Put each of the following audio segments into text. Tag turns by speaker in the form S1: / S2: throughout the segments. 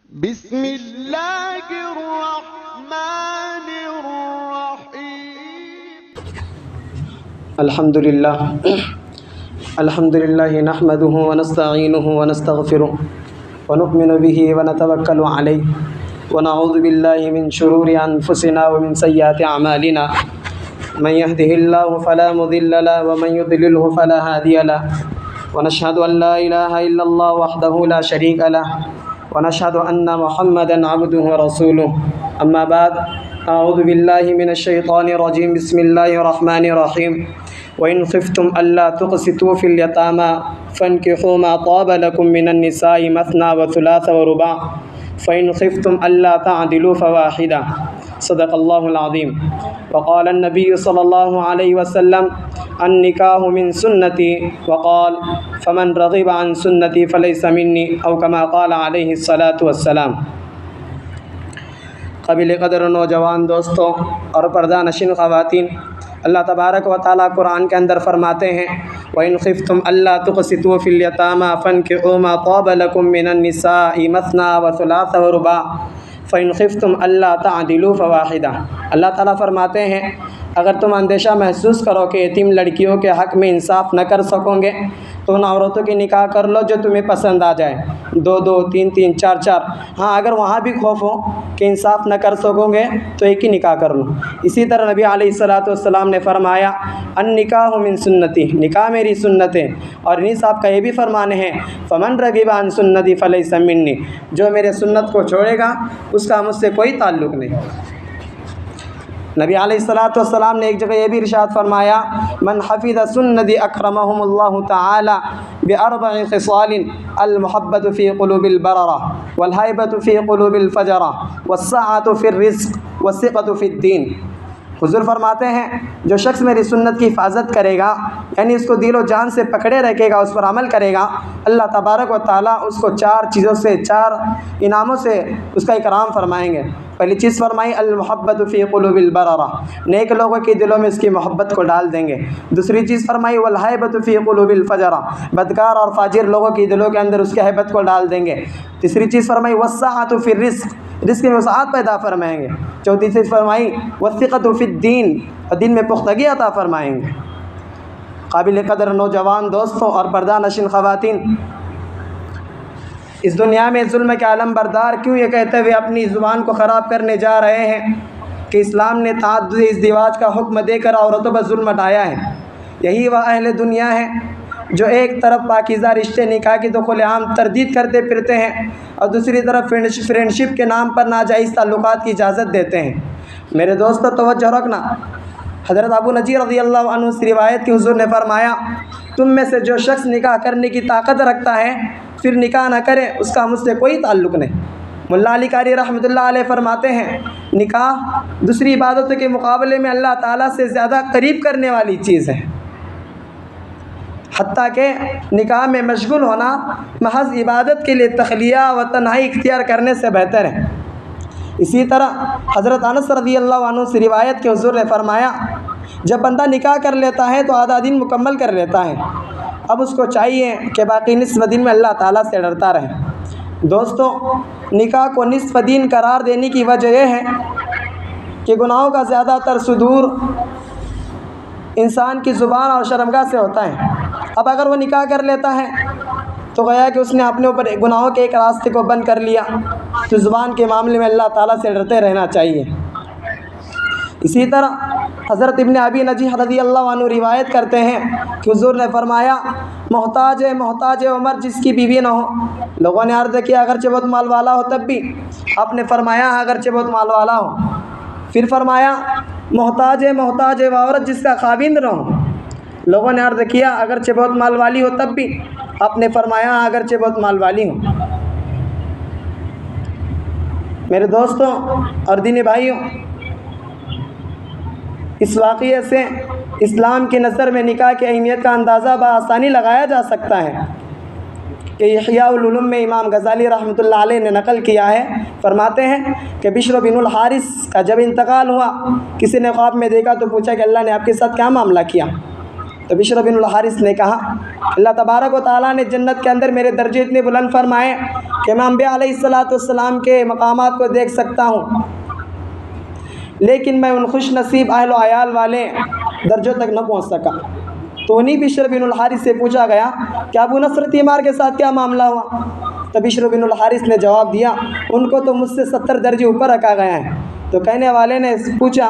S1: बिस्मिल्लाहिर्रहमानिर्रहीम।
S2: अल्हम्दुलिल्लाह नहमदुहु व नस्तईनुहु व नस्तगफिरुह व नु'मिनु बिही व नतवक्कलु अलैहि व नऊज़ु बिल्लाहि मिन शुरूरि अनफुसिना व मिन सय्यिआति अमालिना मन यहदिहिल्लाहु फला मुदिल्ल लहु व मन युद्लिलहु फला हादिय लहु व नशहदु अन ला इलाहा इल्लल्लाह वहदहु ला शरीक लहु व नशहदु अन्ना मुहम्मदन अब्दुहु व रसूलुहु। अम्मा बाद, अऊज़ु बिल्लाहि मिनश शैतानिर रजीम। बिस्मिल्लाहिर रहमानिर रहीम। व इन खिफ्तुम अल्ला तुक़सितू फ़िल यतामा फ़न्किहू मा ताब लकुम मिनन निसाइ मसना व सुलास व रुबा फ़इन खिफ्तुम अल्ला तअदिलू फ़वाहिदा। सदक़ल्लाहुल अज़ीम। व क़ाल नबी सल्लल्लाहु अलैहि वसल्लम अन्निकाहु मिन सुन्नती व क़ाल फ़मन रग़िब अन सुन्नती फ़लैसा मिन्नी औ कमा क़ाल अलैहि सलातु वस्सलाम। क़ाबिल क़दर नौजवान दोस्तों और पर्दा नशीन ख़वातीन, अल्लाह तबारक व तआला कुरान के अंदर फ़रमाते हैं, व इन खिफ्तुम अल्ला तुक़सितू फ़िल यतामा फ़न्किहू मा ताब लकुम मिनन निसाइ मसना व सुलास व रुबा फ़इन खिफ्तुम अल्ला तअदिलू फ़वाहिदा। अल्लाह ताला फ़रमाते हैं, अगर तुम अंदेशा महसूस करो कि यतीम लड़कियों के हक़ में इंसाफ़ न कर सकोगे तो उन औरतों की निकाह कर लो जो तुम्हें पसंद आ जाए, 2-2, 3-3, 4-4। हाँ, अगर वहाँ भी खौफ हो कि इंसाफ़ न कर सकोगे तो एक ही निकाह कर लो। इसी तरह नबी अलैहिस्सलातु वस्सलाम ने फ़रमाया, अन्निकाहु मिन सुन्नती, निकाह मेरी सुन्नत है। और इन्हीं साहब का ये भी फरमान है, फ़मन रग़िब अन सुन्नती फ़लैसा मिन्नी, जो मेरे सुन्नत को छोड़ेगा उसका मुझसे कोई ताल्लुक़ नहीं। नबी अलैहिस्सलातु वस्सलाम ने एक जगह ये भी इरशाद फरमाया, मन हफ़िज़ सुन्नती अकरमहुमुल्लाहु तआला बिअरबइ ख़िसालिन अल मुहब्बतु फ़ी क़ुलूबिल बररा वल हैबतु फ़ी क़ुलूबिल फ़जरा वस्सअतु फ़िर रिज़्क़ वस्सिक़तु फ़िद्दीन। हुज़ूर फरमाते हैं, जो शख्स मेरी सुन्नत की हिफाजत करेगा, यानी उसको दिलो जान से पकड़े रखेगा, उस पर अमल करेगा, अल्लाह तबारक व तआला उसको 4 चीज़ों से, 4 इनामों से उसका इकराम फरमाएंगे। पहली चीज़ फरमाई, अल मुहब्बतु फ़ी क़ुलूबिल बररा, नेक लोगों के दिलों में उसकी मोहब्बत को डाल देंगे। दूसरी चीज़ फरमाई, वल हैबतु फ़ी क़ुलूबिल फ़जरा, बदकार और फाजिर लोगों के दिलों के अंदर उसकी हैबत को डाल देंगे। तीसरी चीज़ फरमाई, वस्सअतु फ़िर रिज़्क़, रिज़्क़ में वसाअत पैदा फरमाएंगे। चौथी चीज़ फरमाई, वस्सिक़तु फ़िद्दीन, और दिन में पुख्तगी अता फरमाएंगे। काबिल क़दर नौजवान दोस्तों और पर्दा नशीन ख़वातीन, इस दुनिया में जुल्म के आलम बरदार क्यों ये कहते हुए अपनी ज़ुबान को ख़राब करने जा रहे हैं कि इस्लाम ने तअद्दुद इज़्दिवाज का हुक्म देकर औरतों पर जुल्म हटाया है। यही वह अहले दुनिया है जो एक तरफ पाकीज़ा रिश्ते निकाह की तो खुलेआम तरदीद करते फिरते हैं और दूसरी तरफ फ्रेंडशिप के नाम पर नाजायज़ ताल्लुकात की इजाज़त देते हैं। मेरे दोस्तों तवज्जो रखना, हज़रत अबू नजीर रज़ियल्लाहु अन्हु से रिवायत की, हुज़ूर ने फरमाया, तुम में से जो शख्स निकाह करने की ताकत रखता है फिर निकाह न करे, उसका मुझसे कोई ताल्लुक़ नहीं। मुल्ला अली कारी रहमतुल्लाह अलैह फरमाते हैं, निकाह दूसरी इबादतों के मुकाबले में अल्लाह ताला से ज़्यादा करीब करने वाली चीज़ है। हत्ता के निकाह में मशगूल होना महज़ इबादत के लिए तख़लिया व तन्हाई इख्तियार करने से बेहतर है। इसी तरह हज़रत अनस रज़ियल्लाहु अन्हु से रिवायत के, हुज़ूर ने फरमाया, जब बंदा निकाह कर लेता है तो आधा दिन मुकम्मल कर लेता है, अब उसको चाहिए कि बाकी निस्फ़ दिन में अल्लाह ताला से डरता रहे। दोस्तों, निकाह को निस्फ़ दिन करार देने की वजह यह है कि गुनाहों का ज़्यादातर सुदूर इंसान की ज़ुबान और शर्मगाह से होता है। अब अगर वो निकाह कर लेता है तो गया कि उसने अपने ऊपर गुनाहों के एक रास्ते को बंद कर लिया। तो ज़ुबान के मामले में अल्लाह ताला से डरते रहना चाहिए। इसी तरह हज़रत इब्न अबी नजीह रज़ियल्लाहु अन्हु रिवायत करते हैं कि हुज़ूर ने फरमाया, मोहताज उमर जिसकी बीवी न हो। लोगों ने अर्ज़ किया, अगरचे बहुत माल वाला हो तब भी? आपने फरमाया, अगरचे बहुत माल वाला हो। फिर फरमाया, मोहताज व औरत जिसका खाविंद न हो। लोगों ने अर्ज़ किया, अगरचे बहुत माल वाली हो तब भी? आपने फरमाया, अगरचे बहुत माल वाली हो। मेरे दोस्तों और दीनी भाइयों, इस वाक़ये से इस्लाम की नज़र में निकाह की अहमियत का अंदाज़ा बआसानी लगाया जा सकता है कि इह्याउल उलूम में इमाम गज़ाली रहमतुल्लाह अलैह ने नक़ल किया है। फरमाते हैं कि बिश्र बिनुल हारिस का जब इंतकाल हुआ, किसी ने ख्वाब में देखा तो पूछा कि अल्लाह ने आपके साथ क्या मामला किया? तो बिशर बिन हारिस ने कहा, अल्लाह तबारक व तआला ने जन्नत के अंदर मेरे दर्जे इतने बुलंद फरमाए कि मैं अंबिया अलैहिस्सलातु वस्सलाम के मकामात को देख सकता हूँ, लेकिन मैं उन खुश नसीब अहल व अयाल वाले दर्जों तक न पहुँच सका। तो उन्हीं बिशर बिन हारिस से पूछा गया कि अबू नसर तीमार के साथ क्या मामला हुआ? तो बिशर बिन हारिस ने जवाब दिया, उनको तो मुझसे 70 दर्जे ऊपर रखा गया है। तो कहने वाले ने पूछा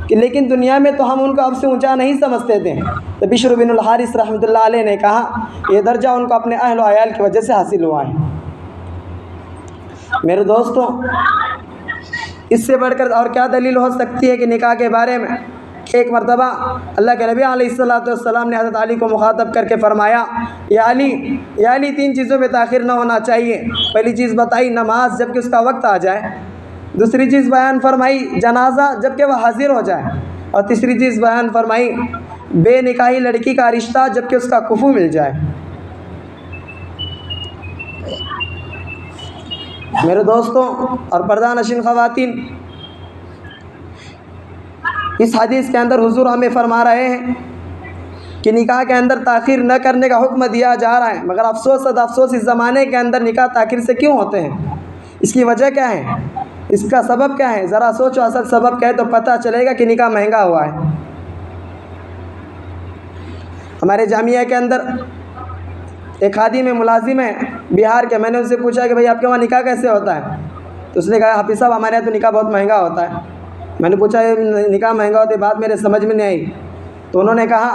S2: कि लेकिन दुनिया में तो हम उनको अब से ऊंचा नहीं समझते थे। तो बिशर बिन हारिस रहमतुल्लाह अलैह ने कहा, ये दर्जा उनको अपने अहल व अयाल की वजह से हासिल हुआ है। मेरे दोस्तों, इससे बढ़कर और क्या दलील हो सकती है कि निकाह के बारे में? एक मरतबा अल्लाह के नबी अलैहिस्सलातु वस्सलाम ने हज़रत अली को मुखातब करके फ़रमाया, या अली 3 चीज़ों में ताख़िर न होना चाहिए। पहली चीज़ बताई नमाज जबकि उसका वक्त आ जाए, दूसरी चीज़ बयान फरमाई जनाजा जबकि वह हाजिर हो जाए, और तीसरी चीज़ बयान फरमाई बेनिकाही लड़की का रिश्ता जबकि उसका कुफू मिल जाए। मेरे दोस्तों और पर्दा नशीन ख़वातीन, इस हदीस के अंदर हुजूर हमें फरमा रहे हैं कि निकाह के अंदर ताख़ीर न करने का हुक्म दिया जा रहा है। मगर अफसोस इस ज़माने के अंदर निकाह ताख़ीर से क्यों होते हैं? इसकी वजह क्या है? इसका सबब क्या है? ज़रा सोचो, असल सबब क्या है तो पता चलेगा कि निकाह महंगा हुआ है। हमारे जामिया के अंदर एक खादी में मुलाजिम है बिहार के। मैंने उससे पूछा कि भाई आपके वहाँ निकाह कैसे होता है? तो उसने कहा, हाफिज़ साहब हमारे यहाँ तो निकाह बहुत महंगा होता है। मैंने पूछा, ये निकाह महंगा होता है, बात मेरे समझ में नहीं आई। तो उन्होंने कहा,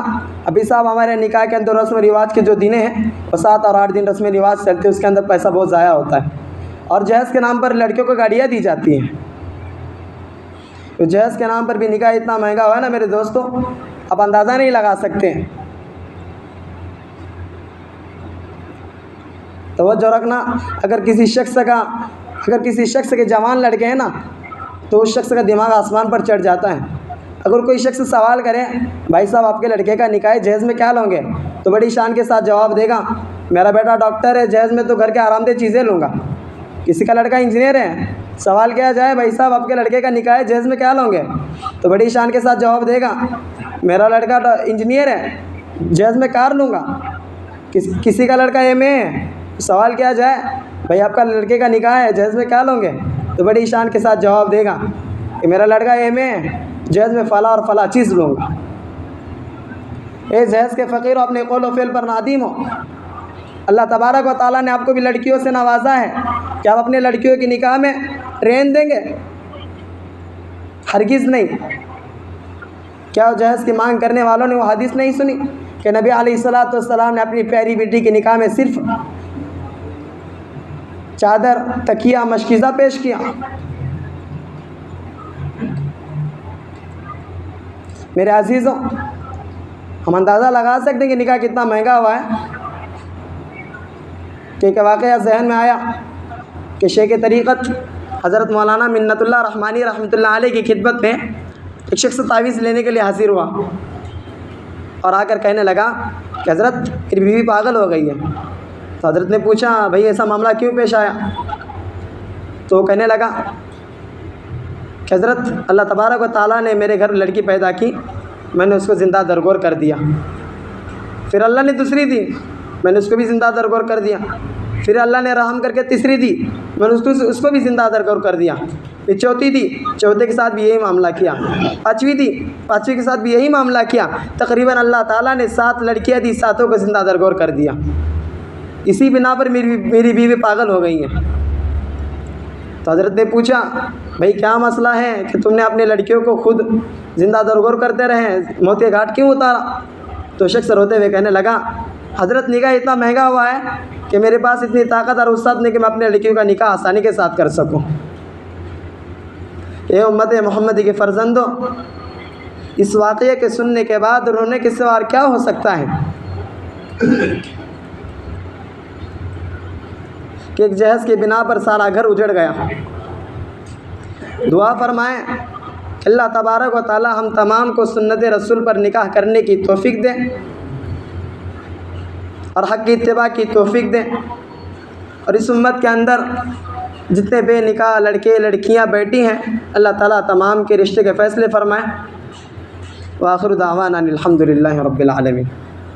S2: हाफिज़ साहब हमारे निकाह के अंदर रस्म रिवाज के जो दिन हैं वो 7 और 8 दिन रस्म रिवाज चलते हैं, उसके अंदर पैसा बहुत ज़ाया होता है। और जहेज़ के नाम पर लड़कियों को गाड़ियाँ दी जाती हैं। तो जहेज़ के नाम पर भी निकाह इतना महंगा हुआ है ना मेरे दोस्तों, आप अंदाज़ा नहीं लगा सकते। तो वो जो रखना, अगर किसी शख्स के जवान लड़के हैं ना तो उस शख्स का दिमाग आसमान पर चढ़ जाता है। अगर कोई शख्स सवाल करे, भाई साहब आपके लड़के का निकाह जहेज़ में क्या लोगे? तो बड़ी शान के साथ जवाब देगा, मेरा बेटा डॉक्टर है, जहेज़ में तो घर के आरामदेह चीज़ें लूँगा। किसी का लड़का इंजीनियर है, सवाल किया जाए, भाई साहब आपके लड़के का निकाह है, जहेज़ में क्या लोगे? तो बड़ी शान के साथ जवाब देगा, मेरा लड़का इंजीनियर है, जहेज़ में कार लूँगा। किसी का लड़का MA है, सवाल किया जाए, भाई आपका लड़के का निकाह है, जहेज़ में क्या लोगे? तो बड़ी शान के साथ जवाब देगा कि मेरा लड़का MA है, जहेज़ में फ़ला और फ़ला चीज़ लूँगा। ए जहेज़ के फ़कीर अपने कौल व फ़िल पर नादीम हो। अल्लाह तबारक व तआला ने आपको भी लड़कियों से नवाजा है कि आप अपने लड़कियों की निकाह में रहन देंगे? हरगिज़ नहीं। क्या जहेज़ की मांग करने वालों ने वो हदीस नहीं सुनी कि नबी अलैहिस्सलातु वस्सलाम ने अपनी प्यारी बेटी की निकाह में सिर्फ़ चादर, तकिया, मशकीज़ा पेश किया? मेरे अजीज़ों, हम अंदाज़ा लगा सकते हैं कि निकाह कितना महंगा हुआ है। कि एक वाक़या जहन में आया कि शेख तरीक़त हज़रत मौलाना मिन्नतुल्लाह रहमानी रहमतुल्लाह अलैह की खिदमत में एक शख्स तावीज़ लेने के लिए हाज़िर हुआ और आकर कहने लगा कि हज़रत मेरी बीवी पागल हो गई है। तो हज़रत ने पूछा, भाई ऐसा मामला क्यों पेश आया? तो कहने लगा कि हज़रत अल्लाह तबारक व तआला ने मेरे घर लड़की पैदा की, मैंने उसको ज़िंदा दरगोर कर दिया। फिर अल्लाह ने दूसरी दी, मैंने उसको भी ज़िंदा दरगोर कर दिया। फिर अल्लाह ने रहम करके तीसरी दी, मैंने उसको भी ज़िंदा दरगोर कर दिया। फिर चौथी दी, चौथे के साथ भी यही मामला किया। पाँचवीं दी, पाँचवीं के साथ भी यही मामला किया। तकरीबन अल्लाह ताला ने 7 लड़कियाँ दी, 7 को ज़िंदा दरगोर कर दिया। इसी बिना पर मेरी बीवी पागल हो गई है। तो हज़रत ने पूछा, भाई क्या मसला है कि तुमने अपने लड़कियों को खुद ज़िंदा दरगोर करते रहे, मौत के घाट क्यों उतारा? तो शख्स रोते हुए कहने लगा, हज़रत निकाह इतना महंगा हुआ है कि मेरे पास इतनी ताकत और वुसअत नहीं कि मैं अपने लड़कियों का निकाह आसानी के साथ कर सकूं। ये उम्मत मोहम्मदी के फ़र्जंदों, इस वाक़ये के सुनने के बाद रोने के सिवा क्या हो सकता है कि एक जहेज़ के बिना पर सारा घर उजड़ गया। दुआ फरमाएँ अल्लाह तबारक व तआला हम तमाम को सुन्नत रसूल पर निकाह करने की तौफ़ीक दें और हक़ की इत्तिबा की तौफ़ीक दें। और इस उम्मत के अंदर जितने बेनिकाह लड़के लड़कियां बैठी हैं, अल्लाह ताला तमाम के रिश्ते के फ़ैसले फ़रमाएँ। व आखिर दावाना अनिल हम्दुलिल्लाहि रब्बिल आलमीन।